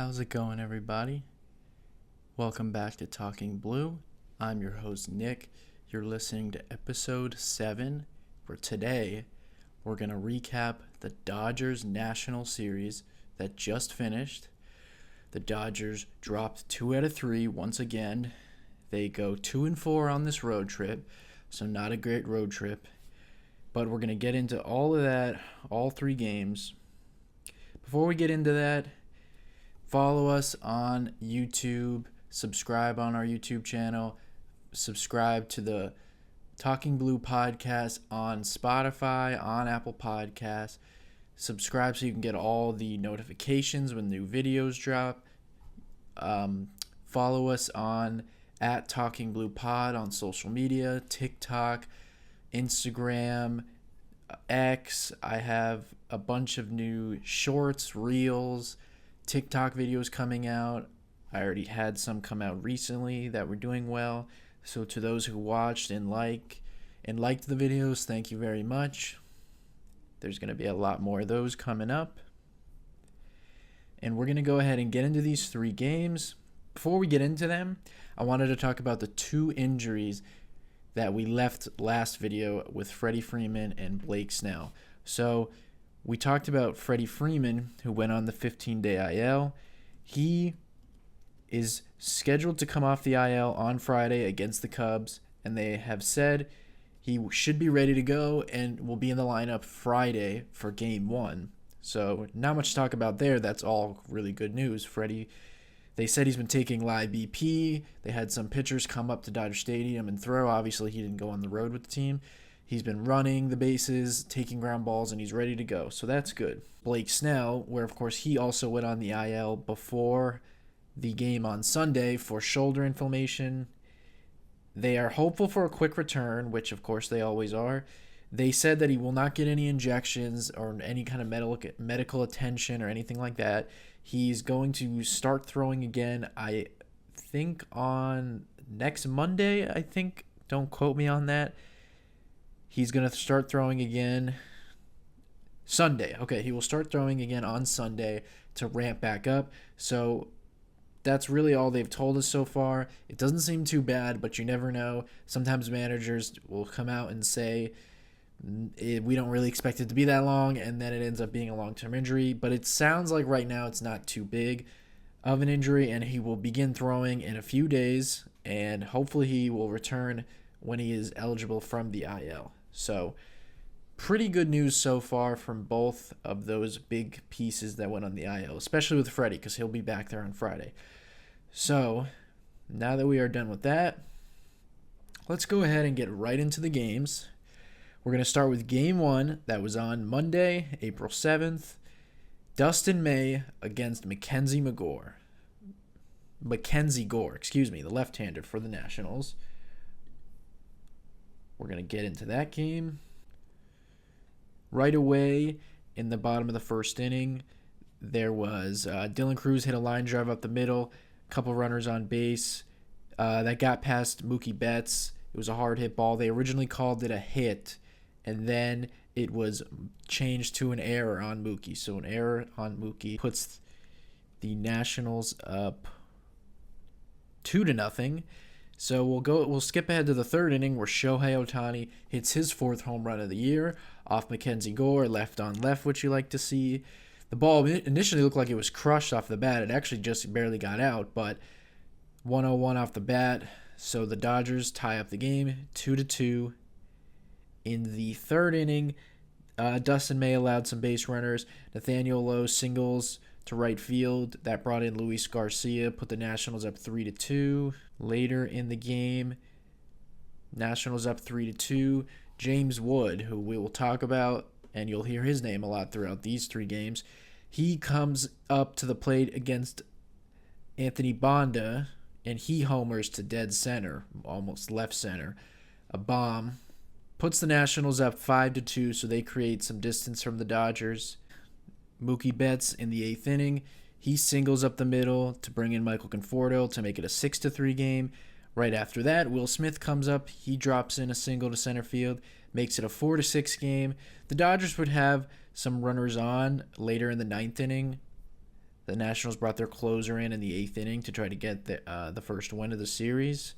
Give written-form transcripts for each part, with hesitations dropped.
How's it going, everybody? Welcome back to Talking Blue. I'm your host, Nick. You're listening to episode 7, where today we're going to recap the Dodgers National Series that just finished. The Dodgers dropped 2 out of 3 once again. They go 2-4 on this road trip, so not a great road trip. But we're going to get into all of that, all 3 games. Before we get into that, follow us on YouTube, subscribe on our YouTube channel, subscribe to the Talking Blue podcast on Spotify, on Apple Podcasts. Subscribe so you can get all the notifications when new videos drop. Follow us on @TalkingBluePod on social media, TikTok, Instagram, X. I have a bunch of new shorts, reels, TikTok videos coming out. I already had some come out recently that were doing well. So to those who watched and liked the videos, thank you very much. There's going to be a lot more of those coming up. And we're going to go ahead and get into these 3 games. Before we get into them, I wanted to talk about the 2 injuries that we left last video with Freddie Freeman and Blake Snell. So we talked about Freddie Freeman, who went on the 15-day IL. He is scheduled to come off the IL on Friday against the Cubs, and they have said he should be ready to go and will be in the lineup Friday for Game 1. So not much to talk about there. That's all really good news. Freddie, they said he's been taking live BP. They had some pitchers come up to Dodger Stadium and throw. Obviously, he didn't go on the road with the team. He's been running the bases, taking ground balls, and he's ready to go. So that's good. Blake Snell, where, of course, he also went on the IL before the game on Sunday for shoulder inflammation. They are hopeful for a quick return, which, of course, they always are. They said that he will not get any injections or any kind of medical attention or anything like that. He's going to start throwing again, I think, on next Monday, I think. Don't quote me on that. He's going to start throwing again Sunday. Okay, he will start throwing again on Sunday to ramp back up. So that's really all they've told us so far. It doesn't seem too bad, but you never know. Sometimes managers will come out and say, we don't really expect it to be that long, and then it ends up being a long-term injury. But it sounds like right now it's not too big of an injury, and he will begin throwing in a few days, and hopefully he will return when he is eligible from the IL. So pretty good news so far from both of those big pieces that went on the IL, especially with Freddie, because he'll be back there on Friday. So now that we are done with that, let's go ahead and get right into the games. We're going to start with Game 1 that was on Monday, April 7th. Dustin May against Mackenzie Gore, the left-hander for the Nationals. We're going to get into that game. Right away, in the bottom of the first inning, there was Dylan Cruz hit a line drive up the middle, a couple runners on base. That got past Mookie Betts. It was a hard hit ball. They originally called it a hit, and then it was changed to an error on Mookie. So an error on Mookie puts the Nationals up 2-0. So we'll skip ahead to the third inning where Shohei Ohtani hits his 4th home run of the year off Mackenzie Gore, left on left, which you like to see. The ball initially looked like it was crushed off the bat. It actually just barely got out, but 101 off the bat. So the Dodgers tie up the game 2-2. In the third inning, Dustin May allowed some base runners. Nathaniel Lowe singles to right field. That brought in Luis Garcia, put the Nationals up 3-2. Later in the game, Nationals up 3-2. James Wood, who we will talk about, and you'll hear his name a lot throughout these 3 games, he comes up to the plate against Anthony Bonda, and he homers to dead center, almost left center. A bomb. Puts the Nationals up 5-2, so they create some distance from the Dodgers. Mookie Betts in the 8th inning, he singles up the middle to bring in Michael Conforto to make it a 6-3 game. Right after that, Will Smith comes up. He drops in a single to center field, makes it a 4-6 game. The Dodgers would have some runners on later in the 9th inning. The Nationals brought their closer in the 8th inning to try to get the first win of the series.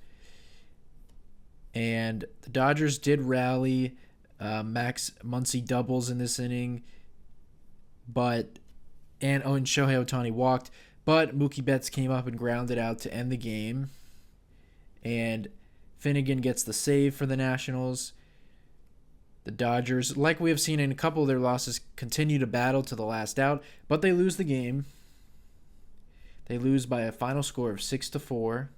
And the Dodgers did rally. Max Muncy doubles in this inning, and Shohei Ohtani walked, but Mookie Betts came up and grounded out to end the game. And Finnegan gets the save for the Nationals. The Dodgers, like we have seen in a couple of their losses, continue to battle to the last out, but they lose the game. They lose by a final score of 6-4.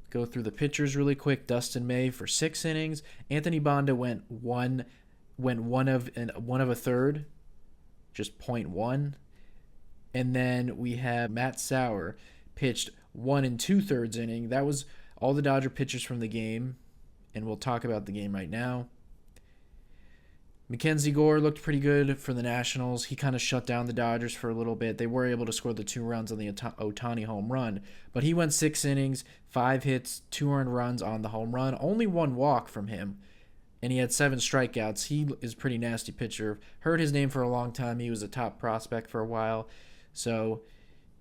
Go through the pitchers really quick. Dustin May for 6 innings. Anthony Banda went one of a third, just 0.1. And then we have Matt Sauer pitched 1 2/3 inning. That was all the Dodger pitchers from the game, and we'll talk about the game right now. Mackenzie Gore looked pretty good for the Nationals. He kind of shut down the Dodgers for a little bit. They were able to score the 2 runs on the Ohtani home run, but he went 6 innings, 5 hits, 2 earned runs on the home run, only 1 walk from him, and he had 7 strikeouts. He is a pretty nasty pitcher. Heard his name for a long time. He was a top prospect for a while, so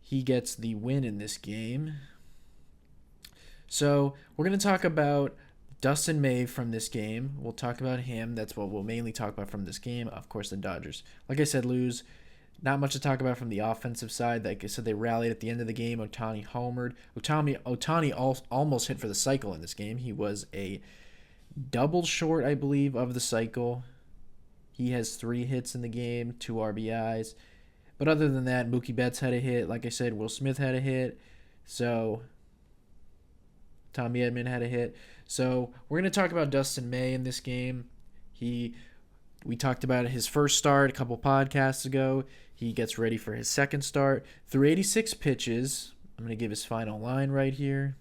he gets the win in this game. So we're going to talk about Dustin May from this game. We'll talk about him. That's what we'll mainly talk about from this game. Of course, the Dodgers, like I said, lose. Not much to talk about from the offensive side. Like I said, they rallied at the end of the game. Ohtani homered. Ohtani almost hit for the cycle in this game. He was a double short, I believe, of the cycle. He has 3 hits in the game, 2 RBIs. But other than that, Mookie Betts had a hit. Like I said, Will Smith had a hit. So Tommy Edman had a hit. So we're going to talk about Dustin May in this game. We talked about his first start a couple podcasts ago. He gets ready for his second start. Through 86 pitches, I'm going to give his final line right here.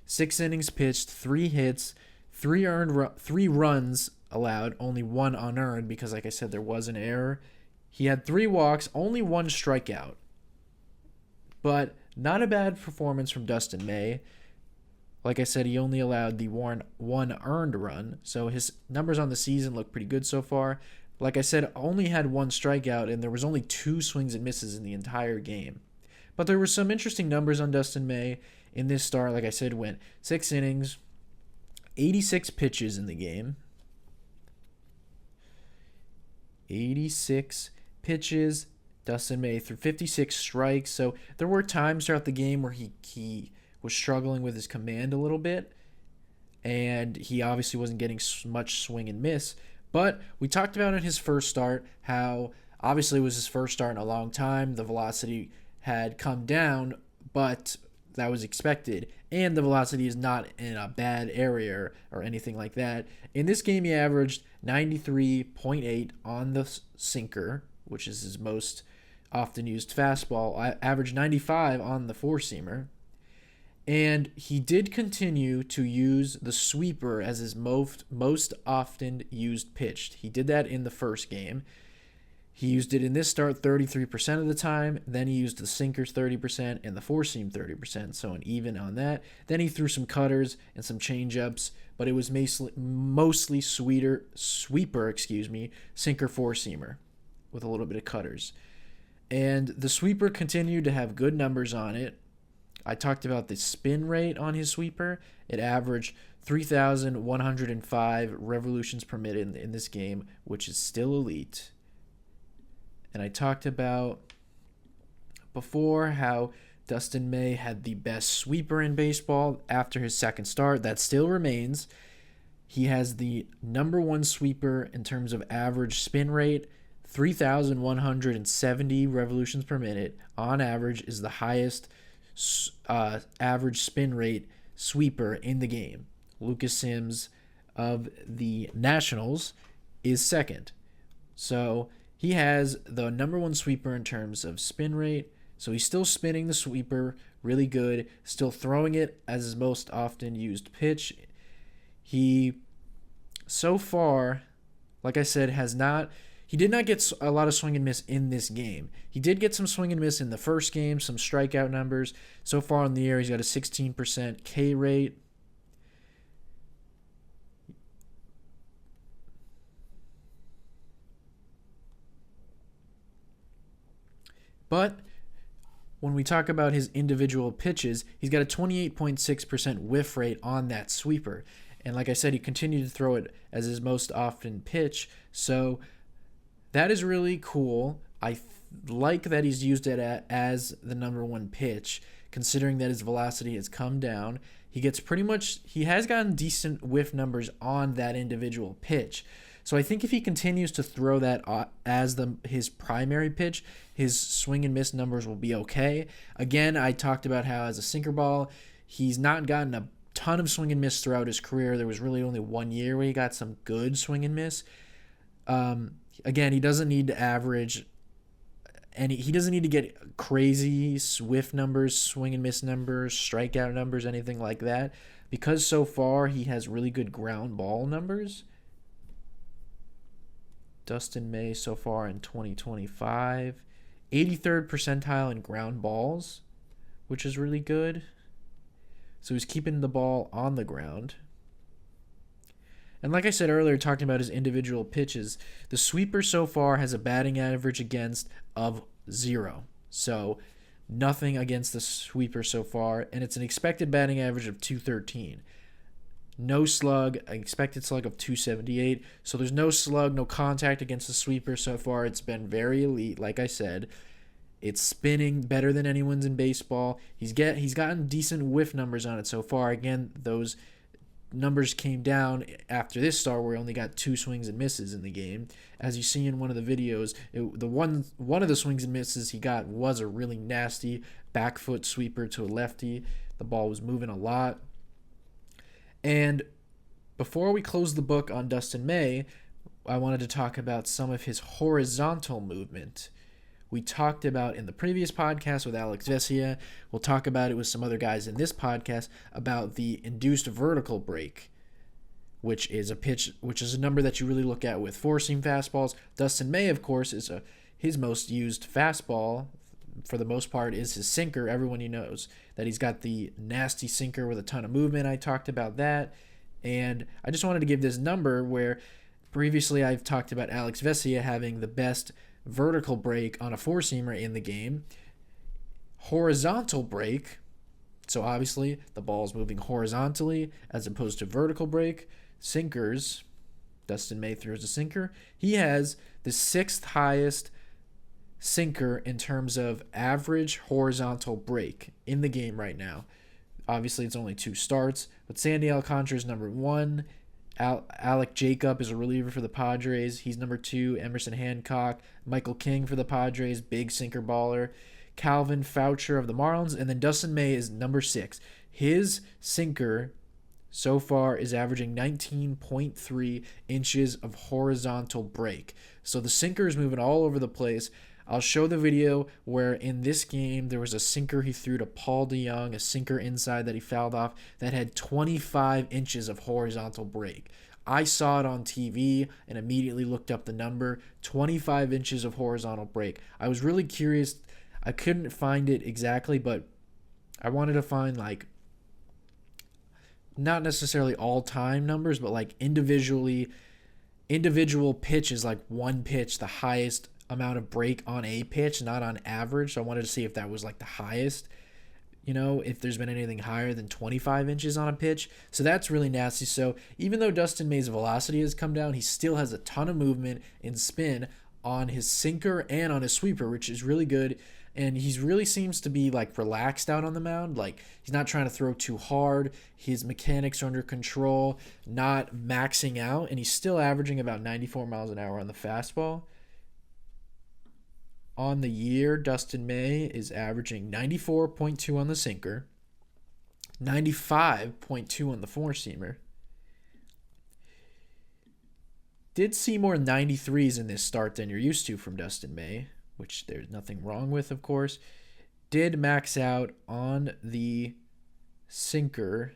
6 innings pitched, 3 hits, 3 runs allowed, only 1 unearned because, like I said, there was an error. He had 3 walks, only 1 strikeout. But not a bad performance from Dustin May. Like I said, he only allowed the 1 earned run, so his numbers on the season look pretty good so far. Like I said, only had 1 strikeout, and there was only 2 swings and misses in the entire game. But there were some interesting numbers on Dustin May in this start. Like I said, went 6 innings, 86 pitches in the game. 86 pitches. Dustin May threw 56 strikes. So there were times throughout the game where he was struggling with his command a little bit, and he obviously wasn't getting much swing and miss. But we talked about in his first start how obviously it was his first start in a long time. The velocity had come down, but that was expected, and the velocity is not in a bad area or anything like that. In this game, he averaged 93.8 on the sinker, which is his most often used fastball. I averaged 95 on the four-seamer. And he did continue to use the sweeper as his most often used pitch. He did that in the first game. He used it in this start 33% of the time. Then he used the sinkers 30% and the four-seam 30%, so an even on that. Then he threw some cutters and some change-ups, but it was mostly sweeper, sinker four-seamer with a little bit of cutters. And the sweeper continued to have good numbers on it. I talked about the spin rate on his sweeper. It averaged 3,105 revolutions per minute in this game, which is still elite. And I talked about before how Dustin May had the best sweeper in baseball after his second start. That still remains. He has the number 1 sweeper in terms of average spin rate. 3,170 revolutions per minute on average is the highest average spin rate sweeper in the game. Lucas Sims of the Nationals is second. So he has the number 1 sweeper in terms of spin rate. So he's still spinning the sweeper really good, still throwing it as his most often used pitch. He, so far, like I said, he did not get a lot of swing and miss in this game. He did get some swing and miss in the first game, some strikeout numbers. So far in the year, he's got a 16% K rate. But when we talk about his individual pitches, he's got a 28.6% whiff rate on that sweeper. And like I said, he continued to throw it as his most often pitch. So that is really cool. I like that he's used it as the number one pitch, considering that his velocity has come down. He has gotten decent whiff numbers on that individual pitch. So I think if he continues to throw that as his primary pitch, his swing and miss numbers will be okay. Again, I talked about how as a sinker ball, he's not gotten a ton of swing and miss throughout his career. There was really only 1 year where he got some good swing and miss. Again, he doesn't need to average, and he doesn't need to get crazy whiff numbers, swing and miss numbers, strikeout numbers, anything like that, because so far he has really good ground ball numbers. Dustin May so far in 2025, 83rd percentile in ground balls, which is really good. So he's keeping the ball on the ground. And like I said earlier, talking about his individual pitches, the sweeper so far has a batting average against of 0. So nothing against the sweeper so far, and it's an expected batting average of 213. No slug, expected slug of 278. So there's no slug, no contact against the sweeper so far. It's been very elite, like I said. It's spinning better than anyone's in baseball. He's gotten decent whiff numbers on it so far. Again, those numbers came down after this start where he only got 2 swings and misses in the game. As you see in one of the videos, one of the swings and misses he got was a really nasty back foot sweeper to a lefty. The ball was moving a lot. And before we close the book on Dustin May, I wanted to talk about some of his horizontal movement. We talked about in the previous podcast with Alex Vesia. We'll talk about it with some other guys in this podcast about the induced vertical break, which is a number that you really look at with four-seam fastballs. Dustin May, of course, is his most used fastball, for the most part, is his sinker. Everyone knows that he's got the nasty sinker with a ton of movement. I talked about that. And I just wanted to give this number where previously I've talked about Alex Vesia having the best vertical break on a four-seamer in the game. Horizontal break, so obviously the ball's moving horizontally as opposed to vertical break. Sinkers, Dustin May throws a sinker. He has the 6th highest sinker in terms of average horizontal break in the game right now. Obviously, it's only 2 starts, but Sandy Alcantara is number 1. Alec Jacob is a reliever for the Padres. He's number 2. Emerson Hancock. Michael King for the Padres, big sinker baller. Calvin Foucher of the Marlins. And then Dustin May is number 6. His sinker so far is averaging 19.3 inches of horizontal break. So the sinker is moving all over the place. I'll show the video where in this game there was a sinker he threw to Paul DeYoung, a sinker inside that he fouled off that had 25 inches of horizontal break. I saw it on TV and immediately looked up the number, 25 inches of horizontal break. I was really curious. I couldn't find it exactly, but I wanted to find not necessarily all-time numbers, but individual pitches, like one pitch, the highest amount of break on a pitch, not on average. So I wanted to see if that was the highest, if there's been anything higher than 25 inches on a pitch. So that's really nasty. So even though Dustin May's velocity has come down, he still has a ton of movement and spin on his sinker and on his sweeper, which is really good. And he really seems to be relaxed out on the mound. He's not trying to throw too hard. His mechanics are under control, not maxing out, and he's still averaging about 94 miles an hour on the fastball. On the year, Dustin May is averaging 94.2 on the sinker, 95.2 on the four-seamer. Did see more 93s in this start than you're used to from Dustin May, which there's nothing wrong with, of course. Did max out on the sinker.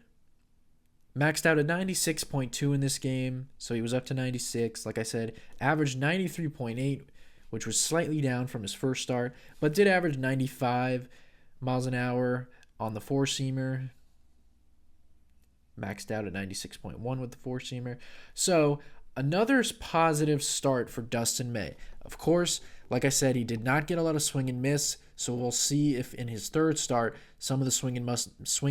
Maxed out at 96.2 in this game, so he was up to 96. Like I said, averaged 93.8, which was slightly down from his first start, but did average 95 miles an hour on the four-seamer. Maxed out at 96.1 with the four-seamer. So another positive start for Dustin May. Of course, like I said, he did not get a lot of swing and miss, So we'll see if in his third start some of the swing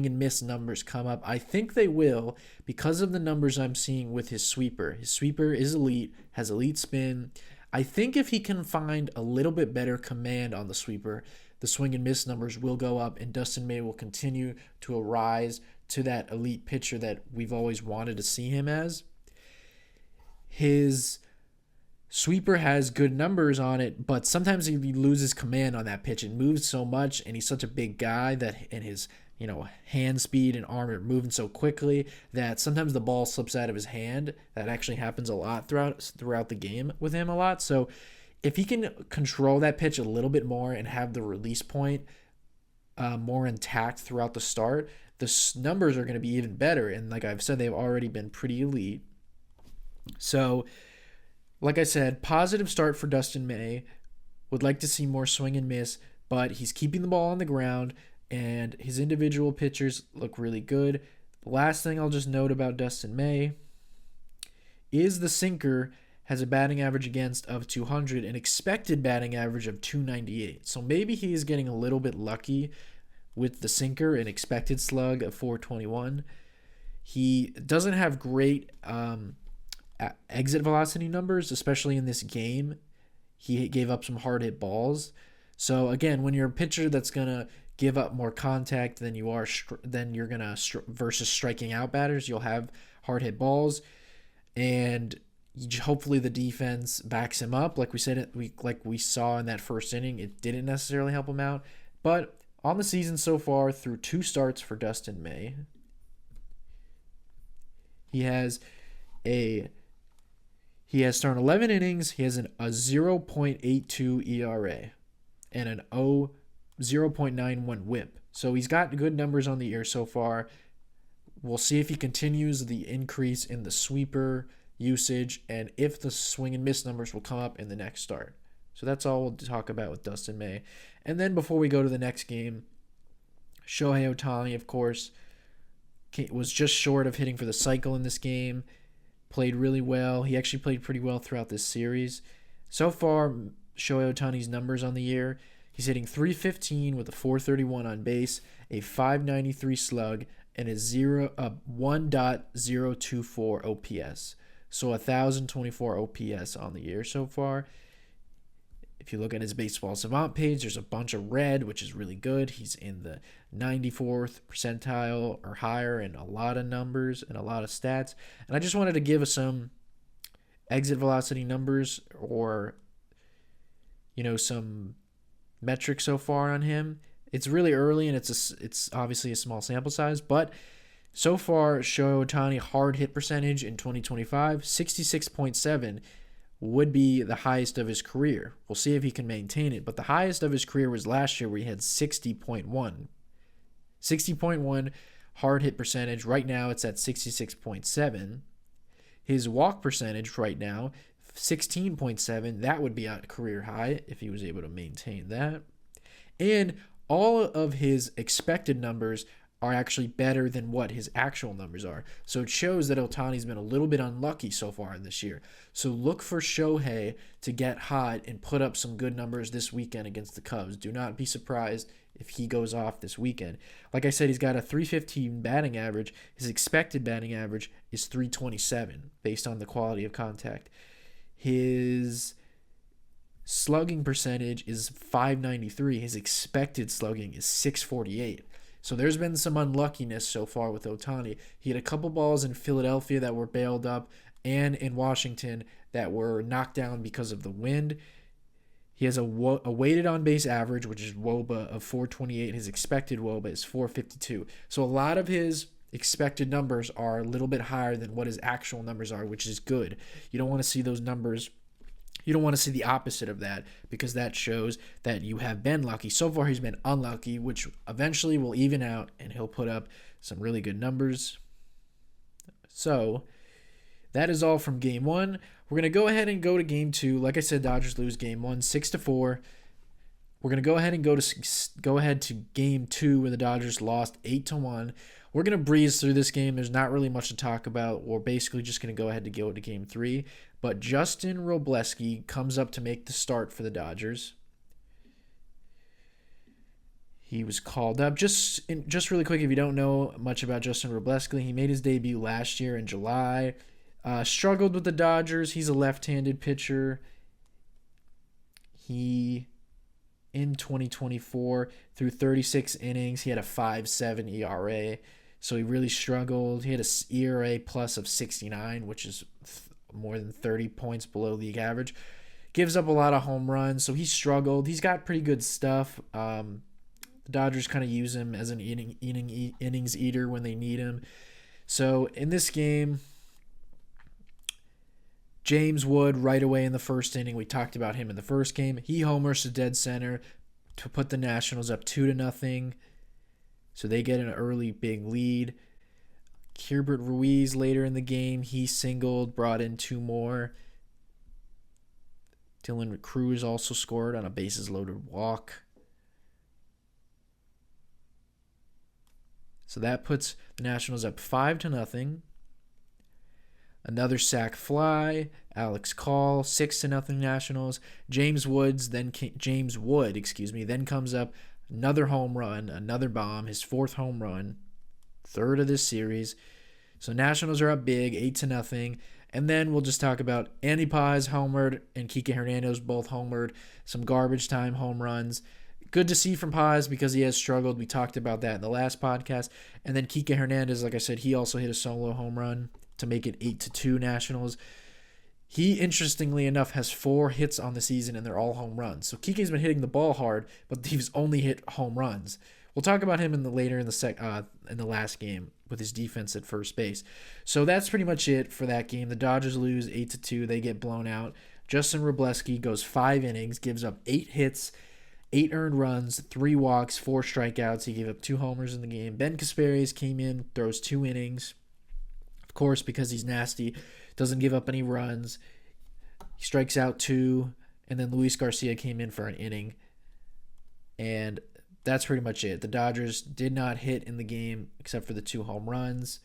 and miss numbers come up. I think they will because of the numbers I'm seeing with his sweeper. His sweeper is elite, has elite spin. I think if he can find a little bit better command on the sweeper, the swing and miss numbers will go up, and Dustin May will continue to rise to that elite pitcher that we've always wanted to see him as. His sweeper has good numbers on it, but sometimes he loses command on that pitch. It moves so much, and he's such a big guy that, and his hand speed and arm are moving so quickly that sometimes the ball slips out of his hand. That actually happens a lot throughout the game with him a lot. So if he can control that pitch a little bit more and have the release point more intact throughout the start, the numbers are going to be even better. And like I've said, they've already been pretty elite. So like I said, positive start for Dustin May. Would like to see more swing and miss, but he's keeping the ball on the ground, and his individual pitchers look really good. The last thing I'll just note about Dustin May is the sinker has a batting average against of 200, an expected batting average of 298. So maybe he is getting a little bit lucky with the sinker, an expected slug of 421. He doesn't have great exit velocity numbers, especially in this game. He gave up some hard hit balls. So again, when you're a pitcher that's gonna give up more contact than you're gonna versus striking out batters, you'll have hard hit balls, and hopefully the defense backs him up. Like we said, we saw in that first inning, it didn't necessarily help him out. But on the season so far, through 2 starts for Dustin May, he has thrown 11 innings. He has a 0.82 ERA and an 0.91 WHIP. So he's got good numbers on the year so far. We'll see if he continues the increase in the sweeper usage and if the swing and miss numbers will come up in the next start. So that's all we'll talk about with Dustin May. And then before we go to the next game, Shohei Ohtani, of course, was just short of hitting for the cycle in this game. Played really well. He actually played pretty well throughout this series. So far, Shohei Ohtani's numbers on the year, he's hitting .315 with a .431 on base, a .593 slug, and a 1.024 OPS. So 1,024 OPS on the year so far. If you look at his Baseball Savant page, there's a bunch of red, which is really good. He's in the 94th percentile or higher in a lot of numbers and a lot of stats. And I just wanted to give some exit velocity numbers or, some metrics so far on him. It's really early and it's obviously a small sample size, but so far, Shohei Ohtani hard hit percentage in 2025, 66.7 would be the highest of his career. We'll see if he can maintain it, but the highest of his career was last year where he had 60.1. 60.1 hard hit percentage. Right now it's at 66.7. His walk percentage right now, 16.7. That would be a career high if he was able to maintain that. And all of his expected numbers are actually better than what his actual numbers are. So it shows that Ohtani's been a little bit unlucky so far this year. So look for Shohei to get hot and put up some good numbers this weekend against the Cubs. Do not be surprised if he goes off this weekend. Like I said, he's got a .315 batting average. His expected batting average is .327 based on the quality of contact. His slugging percentage is .593. His expected slugging is .648. So there's been some unluckiness so far with Ohtani. He had a couple balls in Philadelphia that were bailed up and in Washington that were knocked down because of the wind. He has a weighted on-base average, which is WOBA, of .428. His expected WOBA is .452. So a lot of his expected numbers are a little bit higher than what his actual numbers are, which is good. You don't want to see those numbers. You don't want to see the opposite of that because that shows that you have been lucky. So far, he's been unlucky, which eventually will even out, and he'll put up some really good numbers. So that is all from Game 1. We're going to go ahead and go to Game 2. Like I said, Dodgers lose Game 1, 6-4. We're going to go ahead and go to Game 2 where the Dodgers lost 8-1. We're going to breeze through this game. There's not really much to talk about. We're basically just going to go ahead and go to Game 3. But Justin Robleski comes up to make the start for the Dodgers. He was called up. Just really quick, if you don't know much about Justin Robleski, he made his debut last year in July. Struggled with the Dodgers. He's a left-handed pitcher. He, in 2024, through 36 innings, he had a 5.7 ERA. So he really struggled. He had a ERA plus of 69, which is more than 30 points below league average. Gives up a lot of home runs, so he struggled. He's got pretty good stuff. The Dodgers kind of use him as an innings eater when they need him. So in this game, James Wood right away in the first inning. We talked about him in the first game. He homers to dead center to put the Nationals up 2-0. So they get an early big lead. Keibert Ruiz later in the game, he singled, brought in 2 more. Dylan Cruz also scored on a bases-loaded walk. So that puts the Nationals up 5-0. Another sac fly, Alex Call, 6-0 Nationals. James Wood, then comes up, another home run, another bomb, his 4th home run, 3rd of this series. So Nationals are up big, 8-0. And then we'll just talk about Andy Paz homered and Kike Hernandez both homered. Some garbage time home runs. Good to see from Paz because he has struggled. We talked about that in the last podcast. And then Kike Hernandez, like I said, he also hit a solo home run to make it 8-2 Nationals. He, interestingly enough, has 4 hits on the season, and they're all home runs. So Kike's been hitting the ball hard, but he's only hit home runs. We'll talk about him in the last game with his defense at first base. So that's pretty much it for that game. The Dodgers lose 8-2. They get blown out. Justin Robleski goes 5 innings, gives up 8 hits, 8 earned runs, 3 walks, 4 strikeouts. He gave up 2 homers in the game. Ben Casparis came in, throws 2 innings. Of course, because he's nasty, doesn't give up any runs. He strikes out 2, and then Luis Garcia came in for an inning. And that's pretty much it. The Dodgers did not hit in the game except for the 2 home runs.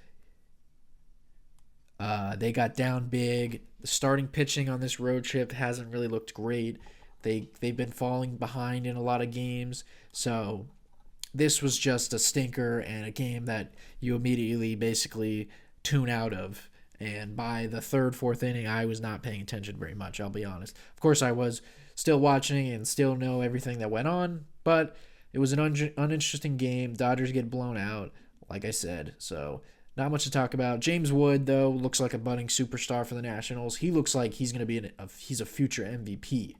They got down big. The starting pitching on this road trip hasn't really looked great. They've been falling behind in a lot of games. So this was just a stinker and a game that you immediately basically tune out of. And by the 3rd, 4th inning, I was not paying attention very much, I'll be honest. Of course, I was still watching and still know everything that went on, but it was an uninteresting game. Dodgers get blown out, like I said, so not much to talk about. James Wood, though, looks like a budding superstar for the Nationals. He looks like he's going to be he's a future MVP.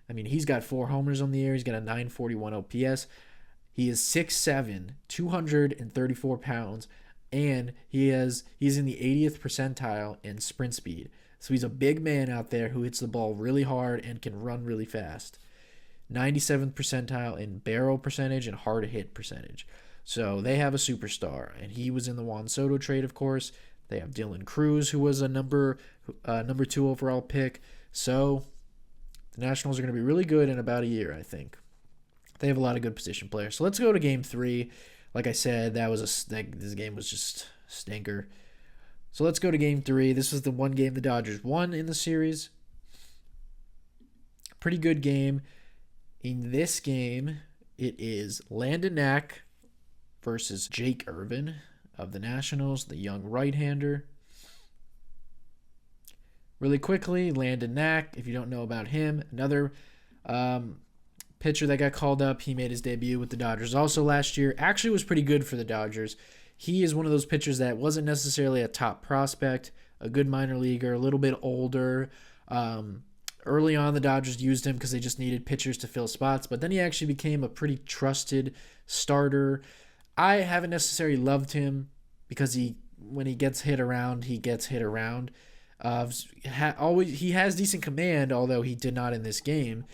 I mean, he's got 4 homers on the year. He's got a 941 OPS. He is 6'7", 234 pounds, and he's in the 80th percentile in sprint speed. So he's a big man out there who hits the ball really hard and can run really fast. 97th percentile in barrel percentage and hard hit percentage. So they have a superstar, and he was in the Juan Soto trade, of course. They have Dylan Cruz, who was a number 2 overall pick. So the Nationals are going to be really good in about a year, I think. They have a lot of good position players. So let's go to Game 3. Like I said, this game was just a stinker. So let's go to Game 3. This was the one game the Dodgers won in the series. Pretty good game. In this game, it is Landon Knack versus Jake Irvin of the Nationals, the young right-hander. Really quickly, Landon Knack, if you don't know about him, another pitcher that got called up. He made his debut with the Dodgers also last year. Actually was pretty good for the Dodgers. He is one of those pitchers that wasn't necessarily a top prospect, a good minor leaguer, a little bit older. Early on, the Dodgers used him because they just needed pitchers to fill spots, but then he actually became a pretty trusted starter. I haven't necessarily loved him because when he gets hit around, he gets hit around. He has decent command, although he did not in this game.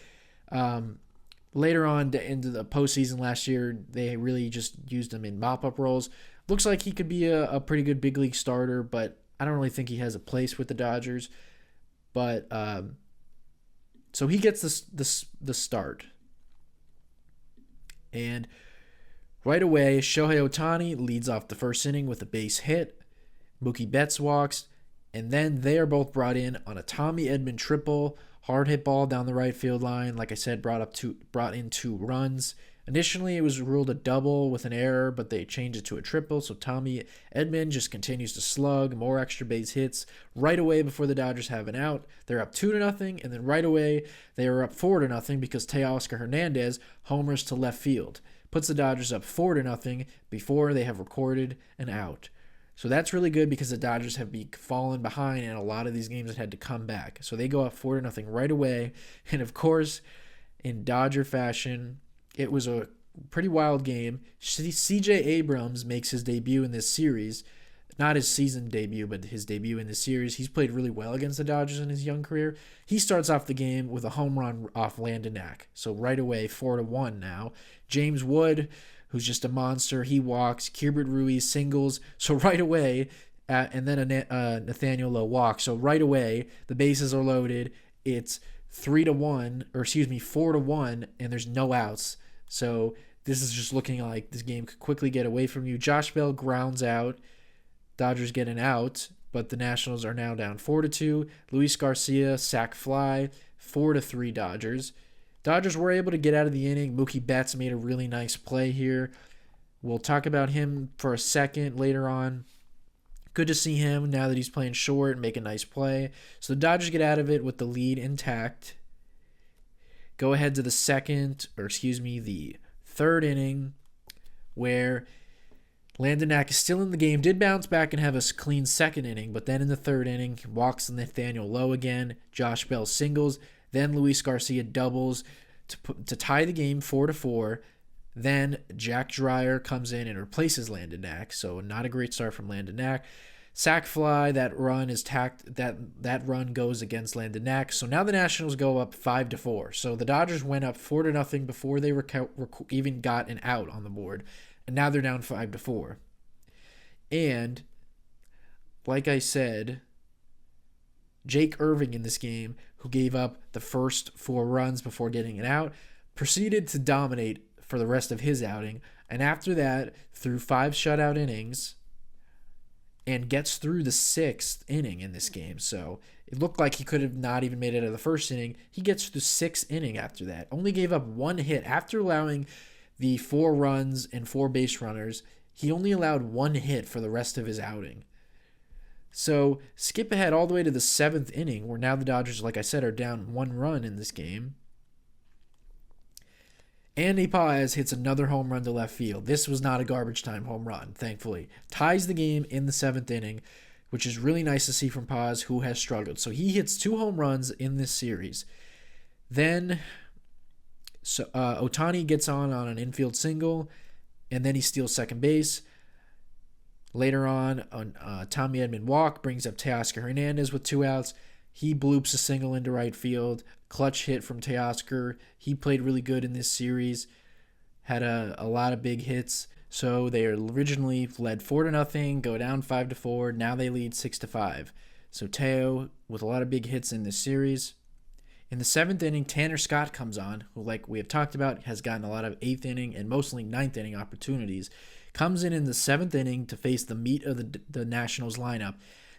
Later on into the postseason last year, they really just used him in mop-up roles. Looks like he could be a pretty good big league starter, but I don't really think he has a place with the Dodgers. But so he gets the start. And right away, Shohei Ohtani leads off the first inning with a base hit. Mookie Betts walks. And then they are both brought in on a Tommy Edman triple. Hard hit ball down the right field line. Like I said, brought in 2 runs. Initially, it was ruled a double with an error, but they changed it to a triple. So Tommy Edman just continues to slug, more extra base hits right away before the Dodgers have an out. They're up 2-0, and then right away they are up 4-0 because Teoscar Hernandez homers to left field. Puts the Dodgers up 4-0 before they have recorded an out. So that's really good because the Dodgers have fallen behind in a lot of these games that had to come back. So they go up 4-0 right away. And of course, in Dodger fashion, it was a pretty wild game. CJ Abrams makes his debut in this series. Not his season debut, but his debut in this series. He's played really well against the Dodgers in his young career. He starts off the game with a home run off Landon Knack. So right away, 4-1 now. James Wood, who's just a monster, he walks. Keibert Ruiz singles. So right away, and then a Nathaniel Lowe walk. So right away, the bases are loaded. It's 4-1, and there's no outs. So this is just looking like this game could quickly get away from you. Josh Bell grounds out. Dodgers get an out, but the Nationals are now down 4-2. Luis Garcia sac fly, 4-3 Dodgers. Dodgers were able to get out of the inning. Mookie Betts made a really nice play here. We'll talk about him for a second later on. Good to see him now that he's playing short and make a nice play. So the Dodgers get out of it with the lead intact. Go ahead to the third inning, where Landon Knack is still in the game. Did bounce back and have a clean second inning, but then in the third inning, he walks Nathaniel Lowe again. Josh Bell singles. Then Luis Garcia doubles to tie the game 4-4. Then Jack Dreyer comes in and replaces Landon Knack. So not a great start from Landon Knack. Sac fly, that run run goes against Landon Knack. So now the Nationals go up 5-4. So the Dodgers went up 4-0 before they even got an out on the board. And now they're down 5-4. And like I said, Jake Irving in this game, who gave up the first 4 runs before getting it out, proceeded to dominate for the rest of his outing. And after that, threw 5 shutout innings and gets through the 6th inning in this game. So it looked like he could have not even made it out of the first inning. He gets to the 6th inning after that. Only gave up 1 hit. After allowing the 4 runs and 4 base runners, he only allowed 1 hit for the rest of his outing. So skip ahead all the way to the 7th inning, where now the Dodgers, like I said, are down 1 run in this game. Andy Paz hits another home run to left field. This was not a garbage time home run, thankfully. Ties the game in the 7th inning, which is really nice to see from Paz, who has struggled. So he hits 2 home runs in this series. Then Ohtani gets on an infield single, and then he steals second base. Later on, Tommy Edman walk brings up Teoscar Hernandez with 2 outs. He bloops a single into right field. Clutch hit from Teoscar. He played really good in this series. Had a lot of big hits. So they originally led 4-0, go down 5-4. Now they lead 6-5. So Teo with a lot of big hits in this series. In the 7th inning, Tanner Scott comes on, who, like we have talked about, has gotten a lot of 8th inning and mostly 9th inning opportunities. Comes in the 7th inning to face the meat of the Nationals lineup.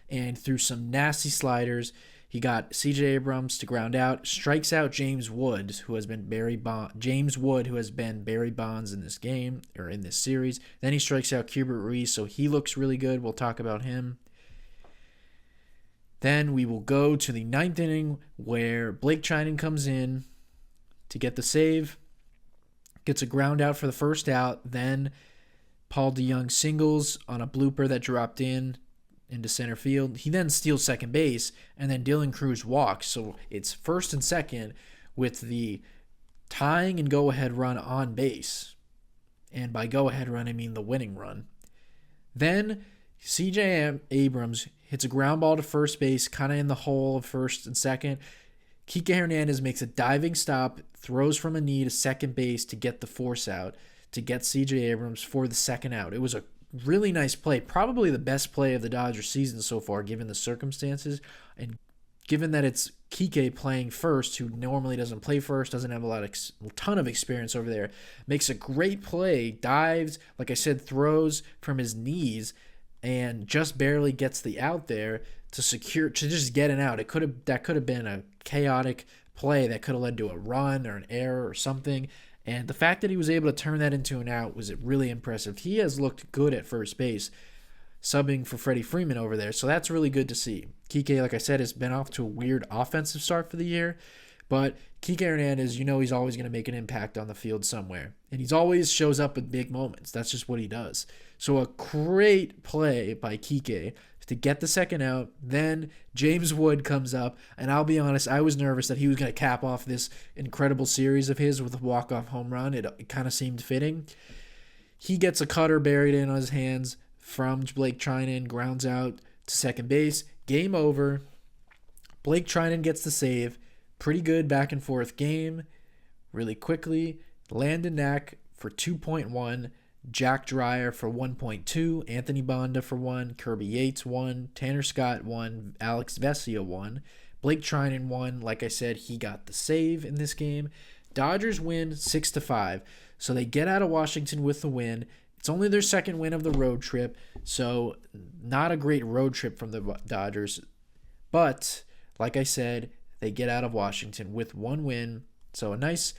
And through some nasty sliders, he got CJ Abrams to ground out, strikes out James Wood, who has been Barry Bonds in this game, or in this series. Then he strikes out Keibert Ruiz, so he looks really good. We'll talk about him. Then we will go to the 9th inning, where Blake Trinan comes in to get the save. Gets a ground out for the first out. Then Paul DeJong singles on a blooper that dropped into center field. He then steals second base, and then Dylan Cruz walks. So it's first and second with the tying and go-ahead run on base. And by go-ahead run, I mean the winning run. Then CJ Abrams hits a ground ball to first base, kind of in the hole of first and second. Kike Hernandez makes a diving stop, throws from a knee to second base to get the force out, to get CJ Abrams for the second out. It was a really nice play, probably the best play of the Dodgers season so far, given the circumstances, and given that it's Kike playing first, who normally doesn't play first, doesn't have a ton of experience over there, makes a great play, dives, like I said, throws from his knees, and just barely gets the out there to just get an out. That could have been a chaotic play that could have led to a run or an error or something. And the fact that he was able to turn that into an out was really impressive. He has looked good at first base, subbing for Freddie Freeman over there. So that's really good to see. Kike, like I said, has been off to a weird offensive start for the year. But Kike Hernandez, he's always going to make an impact on the field somewhere. And he's always shows up with big moments. That's just what he does. So a great play by Kike to get the second out. Then James Wood comes up. And I'll be honest, I was nervous that he was going to cap off this incredible series of his with a walk-off home run. It kind of seemed fitting. He gets a cutter buried in on his hands from Blake Trinan, grounds out to second base. Game over. Blake Trinan gets the save. Pretty good back and forth game. Really quickly, Landon Knack for 2.1, Jack Dreyer for 1.2, Anthony Bonda for 1, Kirby Yates 1, Tanner Scott 1, Alex Vesia 1, Blake Trinan 1. Like I said, he got the save in this game. Dodgers win 6-5, so they get out of Washington with the win. It's only their second win of the road trip, so not a great road trip from the Dodgers. But, like I said, they get out of Washington with one win. So a nice,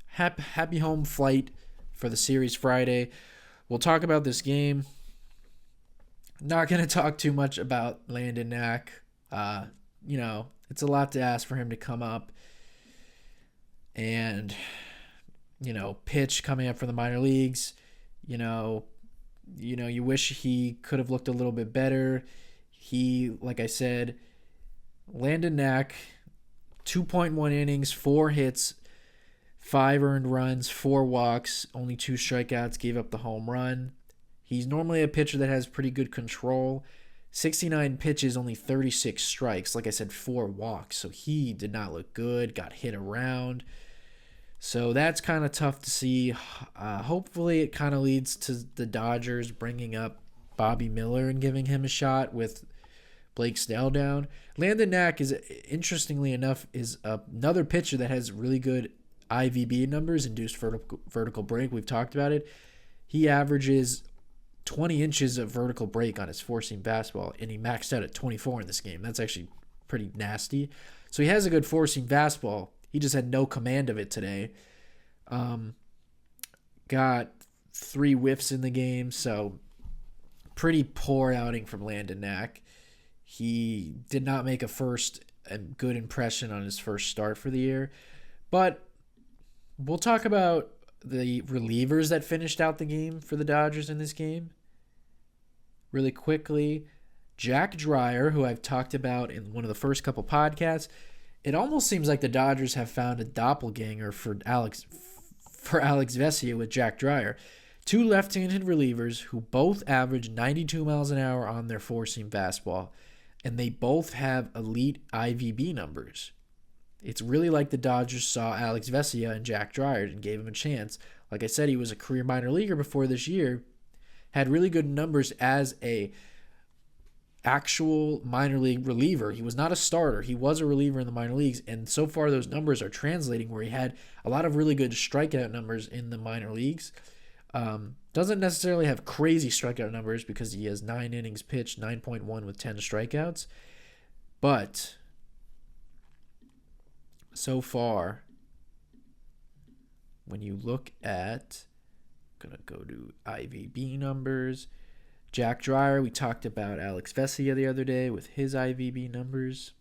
happy home flight for the series Friday. We'll talk about this game. Not going to talk too much about Landon Knack. It's a lot to ask for him to come up and, pitch coming up from the minor leagues. You wish he could have looked a little bit better. Like I said, Landon Knack, 2.1 innings, 4 hits, 5 earned runs, 4 walks, only 2 strikeouts, gave up the home run. He's normally a pitcher that has pretty good control. 69 pitches, only 36 strikes. Like I said, 4 walks. So he did not look good, got hit around. So that's kind of tough to see. Hopefully it kind of leads to the Dodgers bringing up Bobby Miller and giving him a shot with Blake Snell down. Landon Knack is, interestingly enough, is another pitcher that has really good IVB numbers, induced vertical break. We've talked about it. He averages 20 inches of vertical break on his four-seam fastball, and he maxed out at 24 in this game. That's actually pretty nasty. So he has a good four-seam fastball. He just had no command of it today. Got 3 whiffs in the game, so pretty poor outing from Landon Knack. He did not make a good impression on his first start for the year. But we'll talk about the relievers that finished out the game for the Dodgers in this game. Really quickly, Jack Dreyer, who I've talked about in one of the first couple podcasts, it almost seems like the Dodgers have found a doppelganger for Alex Vesia with Jack Dreyer. 2 left-handed relievers who both average 92 miles an hour on their four-seam fastball, and they both have elite IVB numbers. It's really like the Dodgers saw Alex Vesia and Jack Dreyer and gave him a chance. Like I said, he was a career minor leaguer before this year, had really good numbers as a actual minor league reliever. He was not a starter. He was a reliever in the minor leagues, and so far those numbers are translating where he had a lot of really good strikeout numbers in the minor leagues. Doesn't necessarily have crazy strikeout numbers because he has 9 innings pitched, 9.1 with 10 strikeouts. But so far, when you look at, I'm going to go to IVB numbers. Jack Dreyer, we talked about Alex Vesia the other day with his IVB numbers.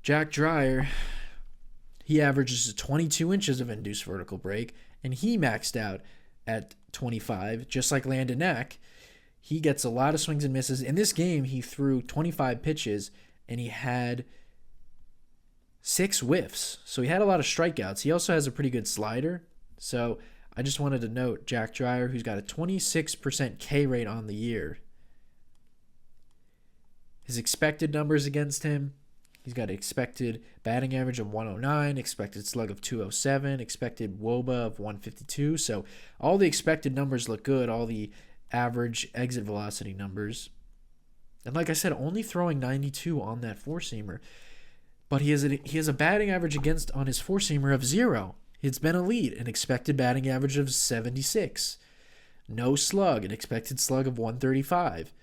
Jack Dreyer, he averages 22 inches of induced vertical break, and he maxed out at 25, just like Landon Knack. He gets a lot of swings and misses. In this game, he threw 25 pitches, and he had 6 whiffs. So he had a lot of strikeouts. He also has a pretty good slider. So I just wanted to note Jack Dreyer, who's got a 26% K rate on the year. His expected numbers against him, he's got an expected batting average of 109, expected slug of 207, expected WOBA of 152. So all the expected numbers look good, all the average exit velocity numbers. And like I said, only throwing 92 on that four-seamer. But he has a batting average against on his four-seamer of 0. It's been elite, an expected batting average of 76. No slug, an expected slug of 135.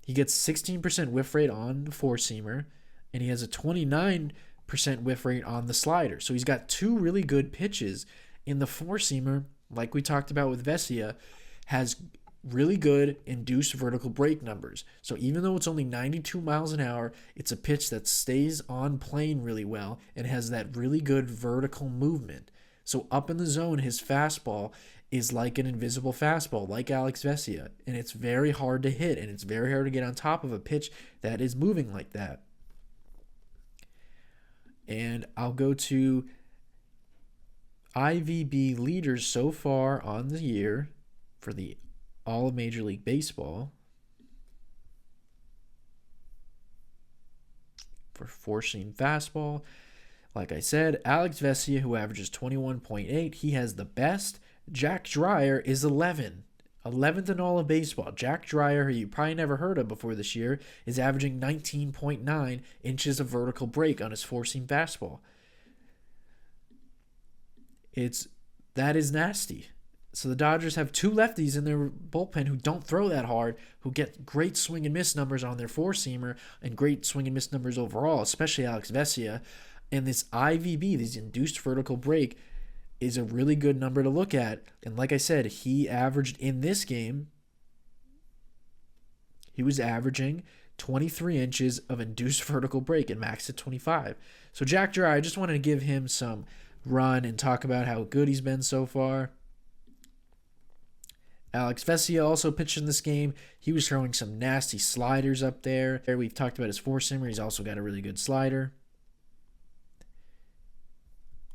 He gets 16% whiff rate on the four-seamer, and he has a 29% whiff rate on the slider. So he's got two really good pitches in the four-seamer, like we talked about with Vesia, has really good induced vertical break numbers. So even though it's only 92 miles an hour, it's a pitch that stays on plane really well and has that really good vertical movement. So up in the zone, his fastball is like an invisible fastball, like Alex Vesia, and it's very hard to hit, and it's very hard to get on top of a pitch that is moving like that. And I'll go to IVB leaders so far on the year for the all of Major League Baseball. For four-seam fastball, like I said, Alex Vesia, who averages 21.8, he has the best. Jack Dreyer is 11th in all of baseball. Jack Dreyer, who you probably never heard of before this year, is averaging 19.9 inches of vertical break on his four-seam fastball. That is nasty. So the Dodgers have two lefties in their bullpen who don't throw that hard, who get great swing and miss numbers on their four-seamer and great swing and miss numbers overall, especially Alex Vesia. And this IVB, this induced vertical break, is a really good number to look at. And like I said, he averaged in this game, he was averaging 23 inches of induced vertical break and maxed at 25. So Jack Dreyer, I just wanted to give him some run and talk about how good he's been so far. Alex Vesia also pitched in this game. He was throwing some nasty sliders up there. We've talked about his four-seamer. He's also got a really good slider.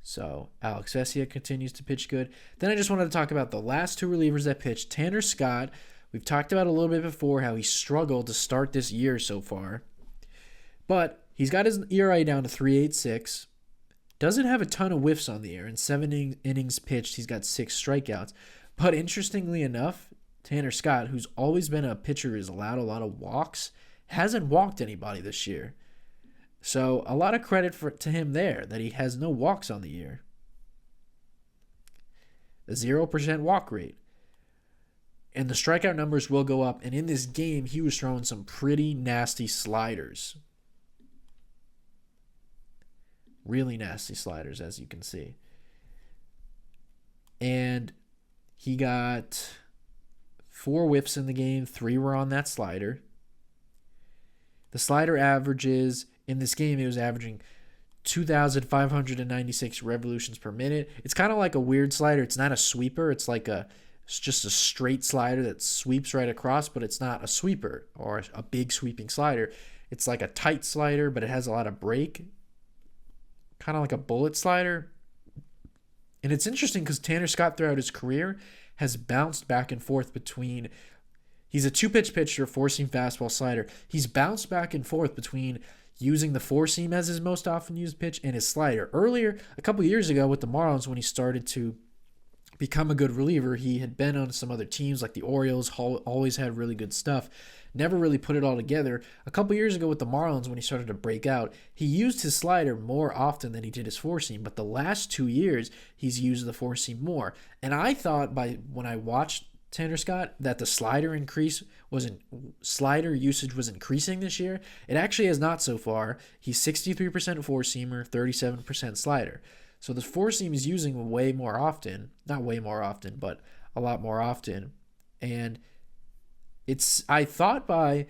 So Alex Vesia continues to pitch good. Then I just wanted to talk about the last two relievers that pitched. Tanner Scott, we've talked about a little bit before how he struggled to start this year so far. But he's got his ERA down to 3.86. Doesn't have a ton of whiffs on the year. In 7 innings pitched, he's got 6 strikeouts. But interestingly enough, Tanner Scott, who's always been a pitcher who's allowed a lot of walks, hasn't walked anybody this year. So a lot of credit to him there, that he has no walks on the year. A 0% walk rate. And the strikeout numbers will go up. And in this game, he was throwing some pretty nasty sliders. Really nasty sliders, as you can see. And he got 4 whiffs in the game. 3 were on that slider. The slider averages, in this game, it was averaging 2,596 revolutions per minute. It's kind of like a weird slider. It's not a sweeper. It's just a straight slider that sweeps right across, but it's not a sweeper or a big sweeping slider. It's like a tight slider, but it has a lot of break. Kind of like a bullet slider. And it's interesting because Tanner Scott throughout his career has bounced back and forth between, he's a 2-pitch pitcher, 4-seam fastball slider. He's bounced back and forth between using the 4-seam as his most often used pitch and his slider. Earlier, a couple years ago with the Marlins, when he started to become a good reliever, he had been on some other teams like the Orioles, always had really good stuff. Never really put it all together. A couple years ago with the Marlins, when he started to break out, he used his slider more often than he did his 4-seam. But the last 2 years, he's used the 4-seam more. And I thought when I watched Tanner Scott that the slider usage was increasing this year. It actually has not so far. He's 63% 4-seamer, 37% slider. So the 4-seam is using way more often. Not way more often, but a lot more often. And I thought by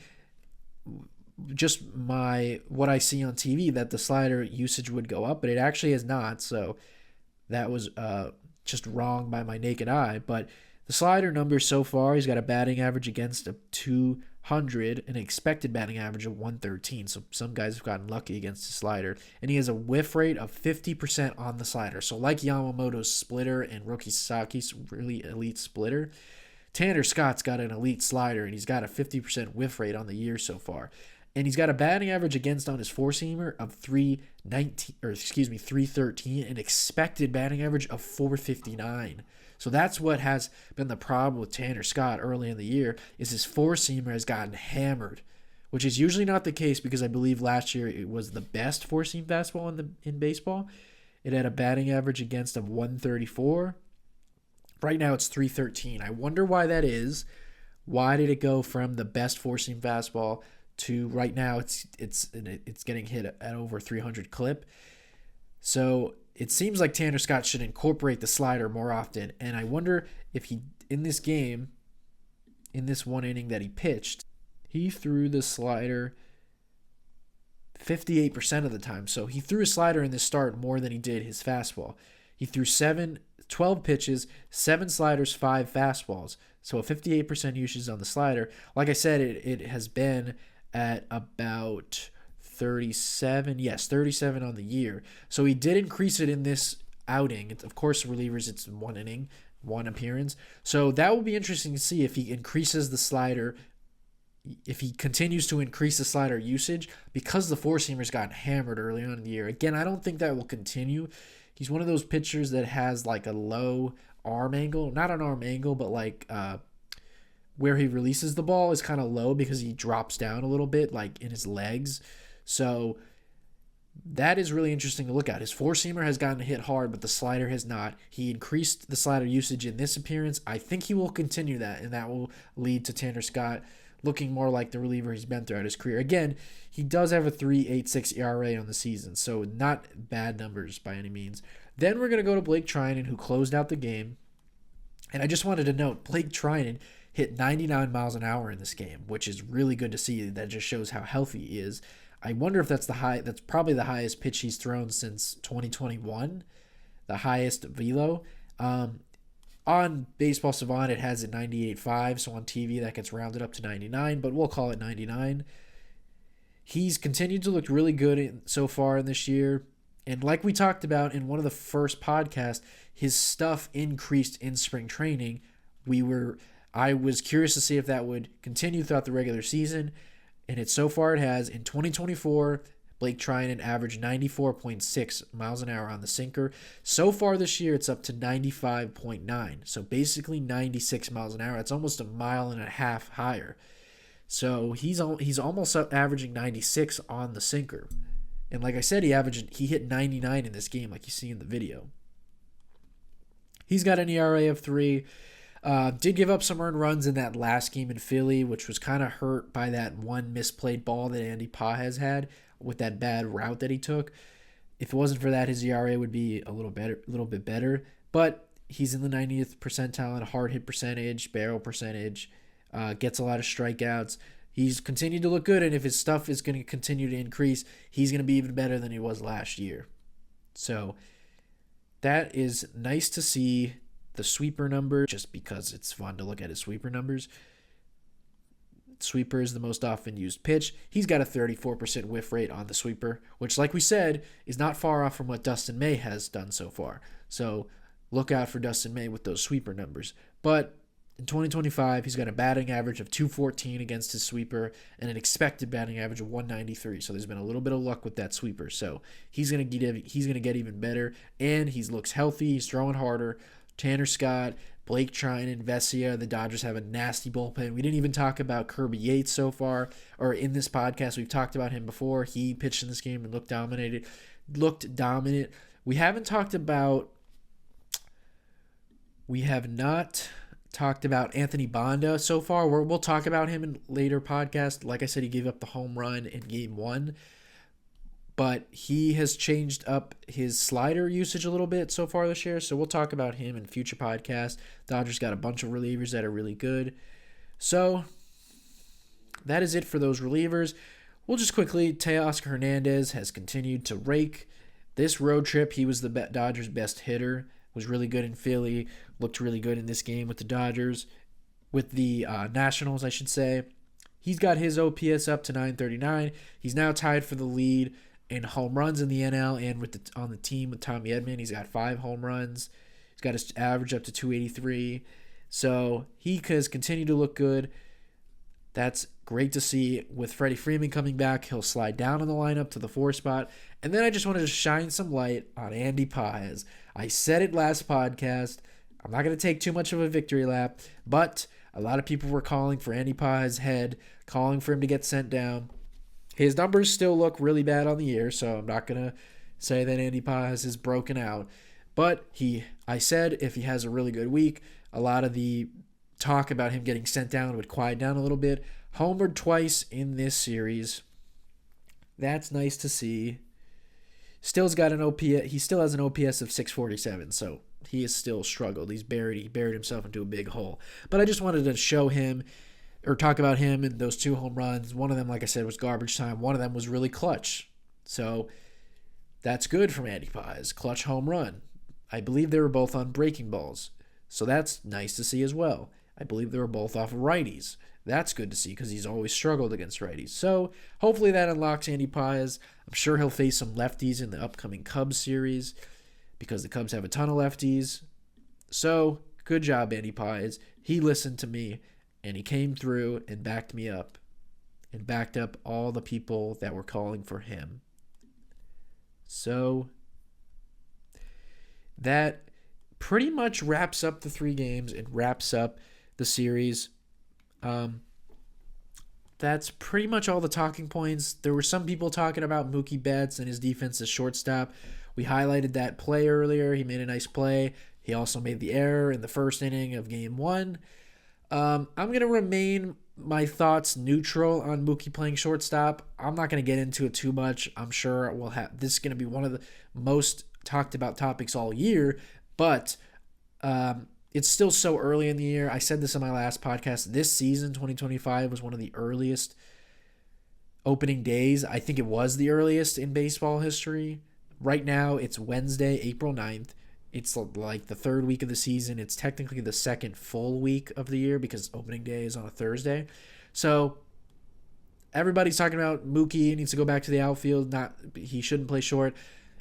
just what I see on TV that the slider usage would go up, but it actually has not. So that was just wrong by my naked eye. But the slider numbers so far, he's got a batting average against of 200, an expected batting average of 113. So some guys have gotten lucky against the slider. And he has a whiff rate of 50% on the slider. So like Yamamoto's splitter and Roki Sasaki's really elite splitter, Tanner Scott's got an elite slider, and he's got a 50% whiff rate on the year so far. And he's got a batting average against on his 4-seamer of 313, an expected batting average of 459. So that's what has been the problem with Tanner Scott early in the year, is his 4-seamer has gotten hammered, which is usually not the case because I believe last year it was the best 4-seam fastball in baseball. It had a batting average against of 134. Right now it's 313. I wonder why that is. Why did it go from the best four-seam fastball to right now it's getting hit at over 300 clip? So it seems like Tanner Scott should incorporate the slider more often. And I wonder if he, in this game, in this one inning that he pitched, he threw the slider 58% of the time. So he threw a slider in this start more than he did his fastball. He threw 12 pitches, 7 sliders, 5 fastballs. So a 58% usage on the slider. Like I said, it has been at about 37. Yes, 37 on the year. So he did increase it in this outing. Of course, relievers, it's one inning, one appearance. So that will be interesting to see if he increases the slider, if he continues to increase the slider usage, because the four-seamers got hammered early on in the year. Again, I don't think that will continue. He's one of those pitchers that has like a low arm angle, not an arm angle, but like where he releases the ball is kind of low because he drops down a little bit, like in his legs. So that is really interesting to look at. His four-seamer has gotten hit hard, but the slider has not. He increased the slider usage in this appearance. I think he will continue that, and that will lead to Tanner Scott looking more like the reliever he's been throughout his career. Again, he does have a 3.86 ERA on the season, so not bad numbers by any means. Then we're going to go to Blake Treinen, who closed out the game. And I just wanted to note, Blake Treinen hit 99 miles an hour in this game, which is really good to see. That just shows how healthy he is. I wonder if that's probably the highest pitch he's thrown since 2021, the highest velo. On Baseball Savant, it has it 98.5, so on TV that gets rounded up to 99, but we'll call it 99. He's continued to look really good so far in this year, and like we talked about in one of the first podcasts, his stuff increased in spring training. I was curious to see if that would continue throughout the regular season, and so far it has. In 2024, Blake Treinen averaged 94.6 miles an hour on the sinker. So far this year, it's up to 95.9. So basically 96 miles an hour. It's almost a mile and a half higher. So he's almost averaging 96 on the sinker. And like I said, he hit 99 in this game, like you see in the video. He's got an ERA of 3. Did give up some earned runs in that last game in Philly, which was kind of hurt by that one misplayed ball that Andy Pages had with that bad route that he took. If it wasn't for that, his ERA would be a little bit better. But he's in the 90th percentile in hard hit percentage, barrel percentage, gets a lot of strikeouts. He's continued to look good, and if his stuff is going to continue to increase, he's going to be even better than he was last year. So that is nice to see. The sweeper number, just because it's fun to look at his sweeper numbers. Sweeper is the most often used pitch. He's got a 34% whiff rate on the sweeper, which, like we said, is not far off from what Dustin May has done so far. So look out for Dustin May with those sweeper numbers. But in 2025, he's got a batting average of 214 against his sweeper and an expected batting average of 193. So there's been a little bit of luck with that sweeper. So he's gonna get even better, and he looks healthy. He's throwing harder. Tanner Scott, Blake Treinen, Vesia. The Dodgers have a nasty bullpen. We didn't even talk about Kirby Yates so far, or in this podcast. We've talked about him before. He pitched in this game and looked dominant. We have not talked about Anthony Banda so far. We'll talk about him in later podcast. Like I said, he gave up the home run in game 1. But he has changed up his slider usage a little bit so far this year, so we'll talk about him in future podcasts. Dodgers got a bunch of relievers that are really good. So that is it for those relievers. We'll just quickly, Teoscar Hernandez has continued to rake. This road trip, he was the Dodgers' best hitter, was really good in Philly, looked really good in this game with the Dodgers, with the Nationals, I should say. He's got his OPS up to 939. He's now tied for the lead in home runs in the NL and on the team with Tommy Edman. He's got 5 home runs. He's got his average up to 283. So he has continued to look good. That's great to see. With Freddie Freeman coming back, he'll slide down in the lineup to the 4 spot. And then I just wanted to shine some light on Andy Pages. I said it last podcast. I'm not going to take too much of a victory lap, but a lot of people were calling for Andy Pages' head, calling for him to get sent down. His numbers still look really bad on the year, so I'm not going to say that Andy Pages is broken out. But I said if he has a really good week, a lot of the talk about him getting sent down would quiet down a little bit. Homered twice in this series. That's nice to see. Still's got an OPS. He still has an OPS of 647, so he has still struggled. He buried himself into a big hole. But I just wanted to show him or talk about him and those 2 home runs. One of them, like I said, was garbage time. One of them was really clutch. So that's good from Andy Paz. Clutch home run. I believe they were both on breaking balls. So that's nice to see as well. I believe they were both off of righties. That's good to see because he's always struggled against righties. So hopefully that unlocks Andy Paz. I'm sure he'll face some lefties in the upcoming Cubs series because the Cubs have a ton of lefties. So good job, Andy Paz. He listened to me and he came through and backed me up and backed up all the people that were calling for him. So that pretty much wraps up the 3 games. It wraps up the series. That's pretty much all the talking points. There were some people talking about Mookie Betts and his defense as shortstop. We highlighted that play earlier. He made a nice play. He also made the error in the first inning of Game 1. I'm going to remain my thoughts neutral on Mookie playing shortstop. I'm not going to get into it too much. I'm sure this is going to be one of the most talked about topics all year, but it's still so early in the year. I said this in my last podcast. This season, 2025, was one of the earliest opening days. I think it was the earliest in baseball history. Right now, it's Wednesday, April 9th. It's like the 3rd week of the season. It's technically the 2nd full week of the year because opening day is on a Thursday. So everybody's talking about Mookie needs to go back to the outfield. He shouldn't play short.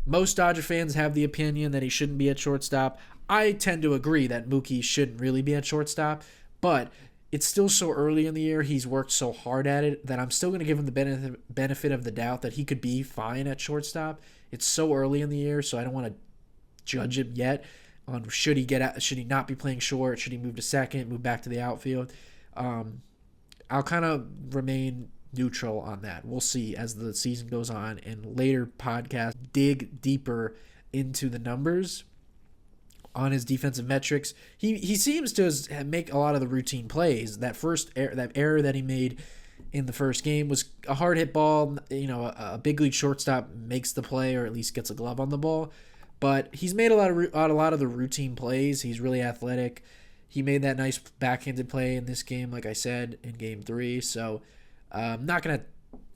Most Dodger fans have the opinion that he shouldn't be at shortstop. I tend to agree that Mookie shouldn't really be at shortstop, but it's still so early in the year. He's worked so hard at it that I'm still going to give him the benefit of the doubt that he could be fine at shortstop. It's so early in the year, so I don't want to judge him yet on should he not be playing short, should he move to second, move back to the outfield. I'll kind of remain neutral on that. We'll see as the season goes on and later podcasts dig deeper into the numbers on his defensive metrics. He seems to make a lot of the routine plays. That error that he made in the first game was a hard hit ball. A big league shortstop makes the play or at least gets a glove on the ball. But he's made a lot of the routine plays. He's really athletic. He made that nice backhanded play in this game, like I said, in Game 3. So I'm not going to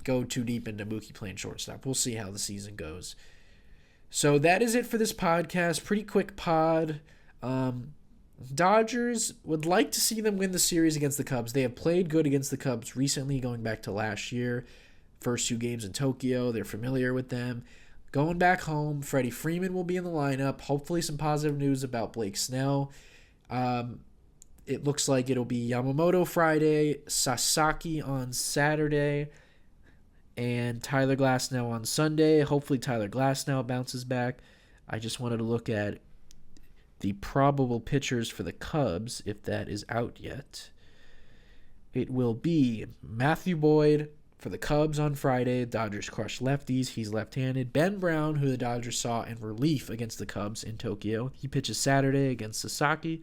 go too deep into Mookie playing shortstop. We'll see how the season goes. So that is it for this podcast. Pretty quick pod. Dodgers would like to see them win the series against the Cubs. They have played good against the Cubs recently, going back to last year. First 2 games in Tokyo. They're familiar with them. Going back home, Freddie Freeman will be in the lineup. Hopefully some positive news about Blake Snell. It looks like it'll be Yamamoto Friday, Sasaki on Saturday, and Tyler Glasnow on Sunday. Hopefully Tyler Glasnow bounces back. I just wanted to look at the probable pitchers for the Cubs, if that is out yet. It will be Matthew Boyd for the Cubs on Friday. Dodgers crush lefties. He's left-handed. Ben Brown, who the Dodgers saw in relief against the Cubs in Tokyo. He pitches Saturday against Sasaki.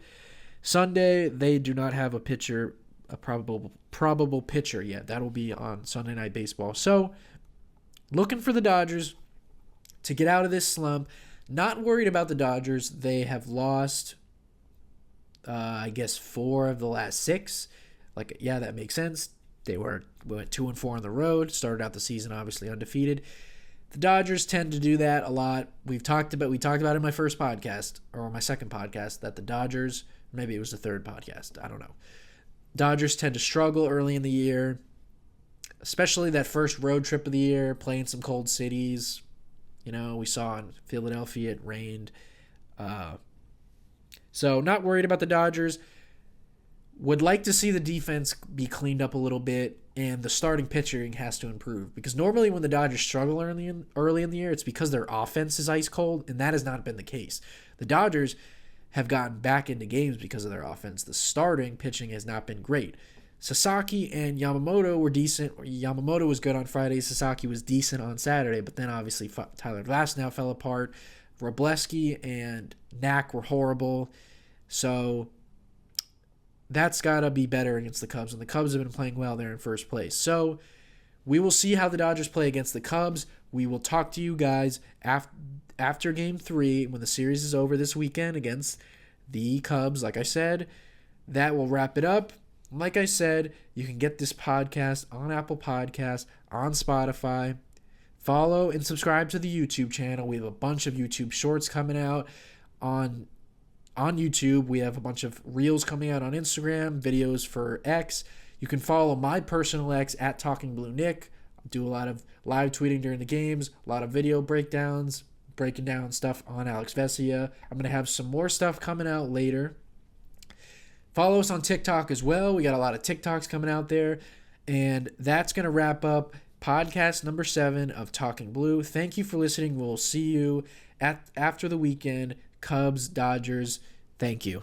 Sunday, they do not have a probable pitcher yet. That'll be on Sunday Night Baseball. So, looking for the Dodgers to get out of this slump. Not worried about the Dodgers. They have lost, 4 of the last 6. That makes sense. We went 2-4 on the road. Started out the season obviously undefeated. The Dodgers tend to do that a lot. We talked about it in my first podcast or my second podcast that the Dodgers, maybe it was the third podcast, I don't know. Dodgers tend to struggle early in the year, especially that first road trip of the year, playing some cold cities. We saw in Philadelphia it rained. So not worried about the Dodgers. Would like to see the defense be cleaned up a little bit, and the starting pitching has to improve. Because normally when the Dodgers struggle early in the year, it's because their offense is ice cold, and that has not been the case. The Dodgers have gotten back into games because of their offense. The starting pitching has not been great. Sasaki and Yamamoto were decent. Yamamoto was good on Friday. Sasaki was decent on Saturday, but then obviously Tyler Glasnow fell apart. Wrobleski and Knack were horrible. So that's got to be better against the Cubs, and the Cubs have been playing well there in first place. So we will see how the Dodgers play against the Cubs. We will talk to you guys after Game 3 when the series is over this weekend against the Cubs. Like I said, that will wrap it up. Like I said, you can get this podcast on Apple Podcasts, on Spotify. Follow and subscribe to the YouTube channel. We have a bunch of YouTube shorts coming out on YouTube. We have a bunch of reels coming out on Instagram, videos for X. You can follow my personal X at TalkingBlueNick. I do a lot of live tweeting during the games, a lot of video breakdowns, breaking down stuff on Alex Vesia. I'm going to have some more stuff coming out later. Follow us on TikTok as well. We got a lot of TikToks coming out there. And that's going to wrap up podcast number 7 of Talking Blue. Thank you for listening. We'll see you after the weekend. Cubs, Dodgers. Thank you.